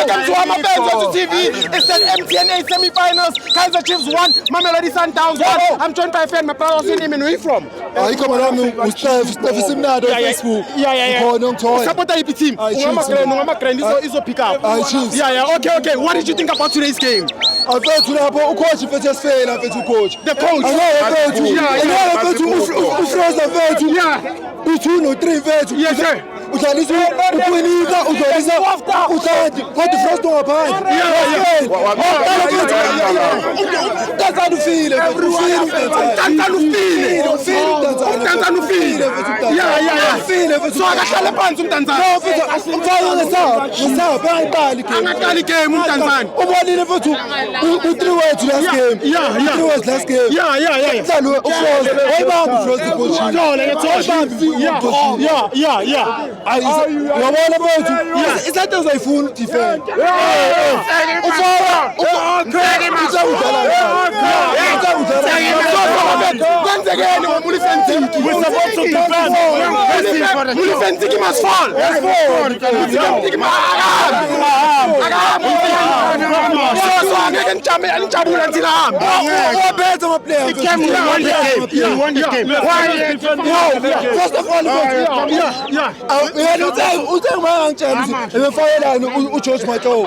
welcome to FANS Wethu TV. It's the MTNA semi-finals. Kaizer Chiefs 1, Mamelodi Sundowns 1. I'm joined by a friend, my brother. What's your name and where are you from? I come around with Steph Simnado on Facebook. Support the team. It's a pick up. Chiefs. Okay. What did you think about today's game? I felt to have a coach if it's fail, I felt to coach. The coach. Yes, sir. Utaliza ukunika utaliza utadi kodwa first one apart feel so akahlala phansi umntanzana umfana angaqali game umntanzana ubonile futhi u3 words last game 3 words last game mhlalo ufroze ayibamba ufroze coach yabona bethu izinto ezayifuna defend kwenzekeni ngomulifentiki we support to defend mulifentiki must fall mulifentiki ngijabula nthina hamba wabetha ama players you won the game first of all George Mato.